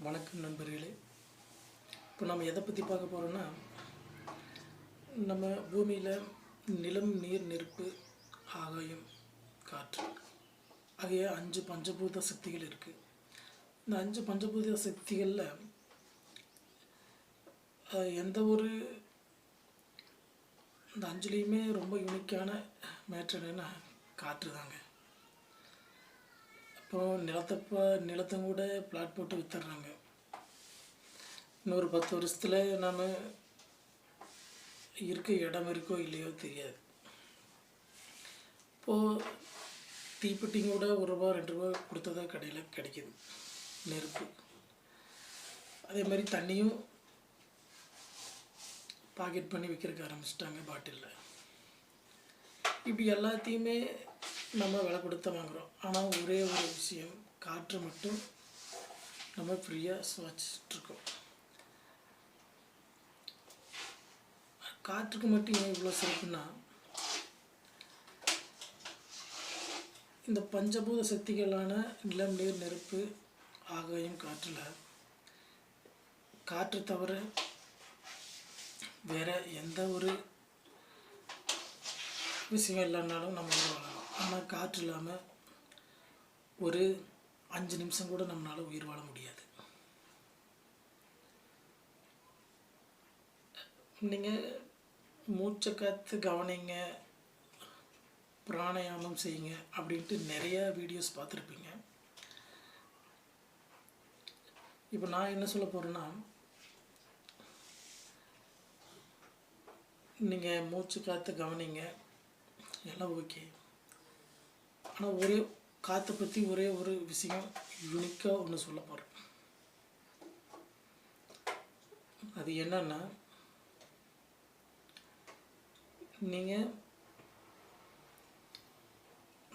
வணக்கம் நண்பர்களே. இப்போ நம்ம எதை பற்றி பார்க்க போகிறோன்னா, நம்ம பூமியில் நிலம், நீர், நெருப்பு, ஆகாயம், காற்று ஆகிய 5 பஞ்சபூத சக்திகள் இருக்குது. இந்த 5 பஞ்சபூத சக்திகளில் எந்த ஒரு இந்த 5லேயுமே ரொம்ப யூனிக்கான மேட்ரு என்னென்னா காற்று தாங்க. அப்புறம் நிலத்தை கூட பிளாட் போட்டு விற்றுறாங்க. இன்னொரு 10 வருஷத்தில் நாம் இருக்க இடம் இருக்கோ இல்லையோ தெரியாது. இப்போது தீப்பெட்டிங்க கூட ₹1 ₹2 கொடுத்ததா கடையில் கிடைக்கிது. நெருப்பு அதே மாதிரி தண்ணியும் பாக்கெட் பண்ணி விற்கிறதுக்கு ஆரம்பிச்சிட்டாங்க பாட்டிலில். இப்படி எல்லாத்தையுமே நம்ம விலை கொடுத்து வாங்குகிறோம். ஆனால் ஒரே ஒரு விஷயம், காற்று மட்டும் நம்ம ஃப்ரீயாக சுவாச்சிட்ருக்கோம். காற்றுக்கு மட்டும் ஏன் இவ்வளோ சிறப்புன்னா, இந்த பஞ்சபூத சக்திகளான நிலம், நீர், நெருப்பு, ஆகாயம், காற்றில் காற்று தவிர வேறு எந்த ஒரு விஷயம் இல்லைன்னாலும் நம்ம வாழலாம். ஆனால் காற்று இல்லாமல் ஒரு 5 நிமிஷம் கூட நம்மளால் உயிர் வாழ முடியாது. நீங்கள் மூச்சை காத்து கவனிங்க, பிராணாயாமம் செய்யுங்க அப்படின்ட்டு நிறையா வீடியோஸ் பார்த்துருப்பீங்க. இப்போ நான் என்ன சொல்ல போகிறேன்னா, நீங்கள் மூச்சு காற்று கவனிங்க, எல்லாம் ஓகே. ஆனால் ஒரே காற்றை பற்றி ஒரே ஒரு விஷயம் யூனிக்காக ஒன்று சொல்ல போகிறேன். அது என்னன்னா, நீங்கள்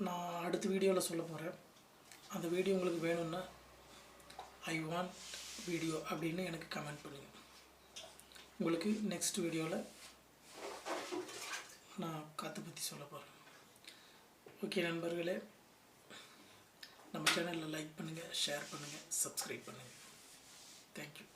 நான் அடுத்த வீடியோவில் சொல்ல போகிறேன். அந்த வீடியோ உங்களுக்கு வேணும்னா ஐ வாண்ட் வீடியோ அப்படின்னு எனக்கு கமெண்ட் பண்ணுங்கள். உங்களுக்கு நெக்ஸ்ட் வீடியோவில் நான் காற்றை பற்றி சொல்ல போகிறேன். ஓகே நண்பர்களே, நம்ம சேனலில் லைக் பண்ணுங்கள், ஷேர் பண்ணுங்கள், சப்ஸ்கிரைப் பண்ணுங்கள். தேங்க்யூ.